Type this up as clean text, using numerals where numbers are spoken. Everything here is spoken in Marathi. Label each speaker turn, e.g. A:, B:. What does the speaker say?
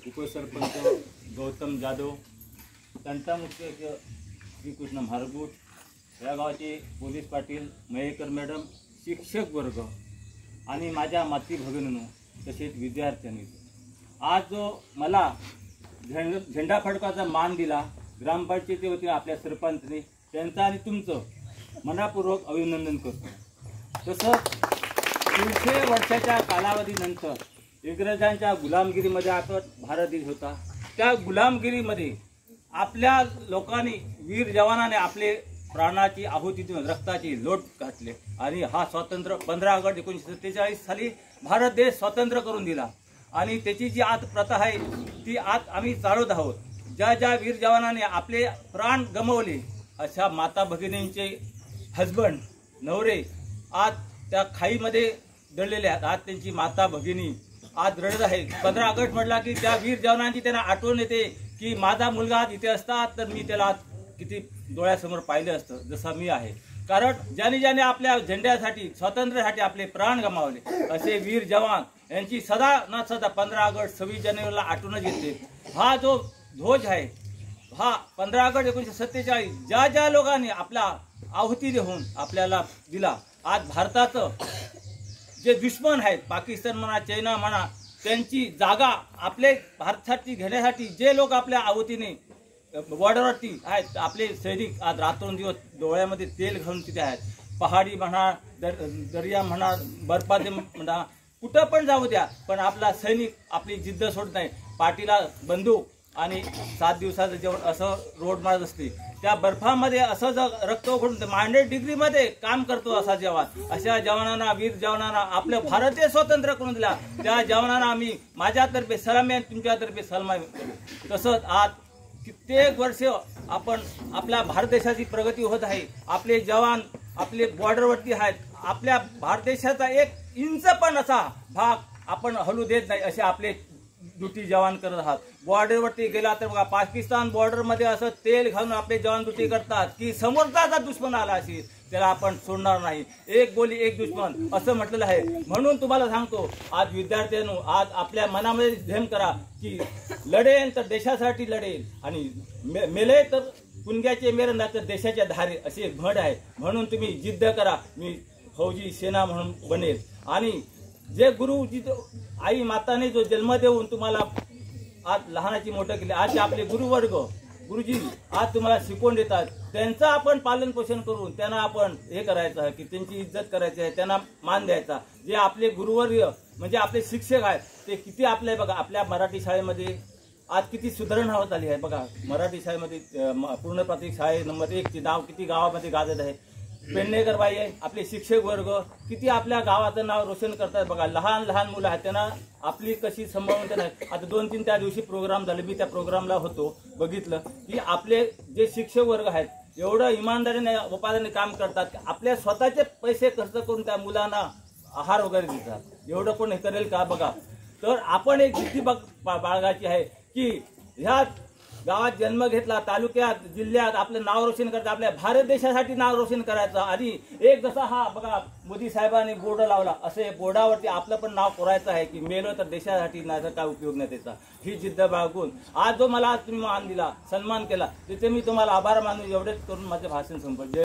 A: उपसरपंच गौतम जाधव, तंटा मुख्य श्रीकृष्ण म्हारगूट, या गावाचे पोलीस पाटील मयेकर मॅडम, शिक्षक वर्ग आणि माझ्या माती भगिनींनो तसेच विद्यार्थ्यांनी आज जो मला झेंडा फडकाचा मान दिला ग्रामपंचायती वतीने आपल्या सरपंचने त्यांचं आणि तुमचं मनापूर्वक अभिनंदन करतो। तसंच 300 वर्षाच्या कालावधीनंतर इंग्रजांच्या गुलामगिरीमध्ये आपण भारत देश होता। त्या गुलामगिरीमध्ये आपल्या लोकांनी वीर जवानाने आपले प्राणाची आहुती देऊन रक्ताची लोट घातले आणि हा स्वातंत्र्य 15 ऑगस्ट 1947 साली भारत देश स्वतंत्र करून दिला। आणि त्याची जी आज प्रथा आहे ती आज आम्ही चालवत आहोत। ज्या ज्या वीर जवानाने आपले प्राण गमावले अशा माता भगिनींचे हजबंड नवरे आज त्या खाईमध्ये दडलेले आहेत। आज त्यांची माता भगिनी आज रडत आहे। 15 ऑगस्ट म्हटला की त्या वीर जवानांची त्यांना आठवण येते की माझा मुलगा आज इथे असता तर मी त्याला किती डोळ्यासमोर पाहिलं असतं जसा मी आहे। कारण ज्याने ज्याने आपल्या झेंड्यासाठी स्वातंत्र्यासाठी आपले प्राण गमावले असे वीर जवान यांची सदा न सदा 15 ऑगस्ट 26 जानेवारीला आठवणच येते। हा जो ध्वज आहे हा 15 ऑगस्ट 1947 ज्या ज्या लोकांनी आपला आहुती देऊन आपल्याला दिला आज भारताचं जे दुश्मन आहेत पाकिस्तान म्हणा चायना म्हणा त्यांची जागा आपले भारतासाठी घेण्यासाठी जे लोक आपल्या आहुतीने बॉर्डरवरती आहेत आपले सैनिक आज रात्रंदिवस डोळ्यामध्ये तेल घालून तिथे आहेत। पहाडी म्हणा दर्या म्हणा बर्फाचे म्हणा कुठं पण जाऊ द्या पण आपला सैनिक आपली जिद्द सोडत नाही। पाठीला बंदूक आणि 7 दिवसाचं जेवण असं रोड मारत असते। त्या बर्फामध्ये असं जर रक्त ओघळून 100 डिग्रीमध्ये काम करतो असा जवान अशा जवानांना वीर जवानांना आपलं भारत देश स्वतंत्र करून दिला। त्या जवानांना आम्ही माझ्यातर्फे सलामी आणि तुमच्यातर्फे सलामी करू। तसंच आज कित्येक वर्ष आपण आपल्या भारत देशाची प्रगती होत आहे। आपले जवान आपले बॉर्डरवरती आहेत। आपल्या भारत देशाचा 1 इंच पण असा भाग आपण हलू देत नाही असे आपले ड्युटी जवान करत आहात। बॉर्डरवरती गेला तर बघा पाकिस्तान बॉर्डरमध्ये असं तेल घालून आपले जवान ड्युटी करतात की समोरचा दुश्मन आला असेल त्याला आपण सोडणार नाही। एक गोली एक दुश्मन असं म्हटलेलं आहे। म्हणून तुम्हाला सांगतो आज विद्यार्थ्यांनो आज आपल्या मनामध्ये ध्येय करा की लढेल तर देशासाठी लढेल आणि मेले तर कुणग्याचे मेरे ना तर देशाच्या धारे अशी एक म्हण आहे। म्हणून तुम्ही जिद्द करा मी फौजी सेना म्हणून बनेल आणि जे गुरुजी आई माताने जो जन्म देऊन तुम्हाला आज लहानाची मोठं केले आज आपले गुरुवर्ग गुरुजी आज तुम्हाला शिकवून देतात त्यांचं आपण पालन पोषण करून त्यांना आपण हे करायचं आहे की त्यांची इज्जत करायची आहे त्यांना मान द्यायचा। जे आपले गुरुवर्य म्हणजे आपले शिक्षक आहेत ते किती आपले बघा आपल्या मराठी शाळेमध्ये आज किती सुधारणा होत आली आहे। बघा मराठी शाळेमध्ये पूर्ण प्राथमिक शाळे नंबर 1 चे नाव किती गावामध्ये गाजत आहे। पेडणेकर बाई आहे आपले शिक्षक वर्ग किती आपल्या गावाचं नाव रोशन करतात। बघा लहान लहान मुलं आहेत त्यांना आपली कशी सांभाळून त्यांना आता 2-3 त्या दिवशी प्रोग्राम झाले मी त्या प्रोग्रामला होतो बघितलं की आपले जे शिक्षक वर्ग आहेत एवढं इमानदारीने वफादारीने काम करतात आपल्या स्वतःचे पैसे खर्च करून त्या मुलांना आहार वगैरे देतात। एवढं कोण हे करेल का बघा। तर आपण एक जिद्दी बाळगायची आहे की ह्या गावात जन्म घेतला तालुक्यात जिल्ह्यात आपलं नाव रोशन करायचं आपल्या भारत देशासाठी नाव रोशन करायचं। आणि एक जसा हा बघा मोदी साहेबांनी बोर्ड लावला असे बोर्डावरती आपलं पण नाव कोरायचं आहे की मेलो तर देशासाठी नाही तर काय उपयोग नाही त्याचा। ही जिद्द बाळगून आज जो मला तुम्ही मान दिला सन्मान केला तिथे मी तुम्हाला आभार मानून एवढेच करून माझे भाषण संपवतो।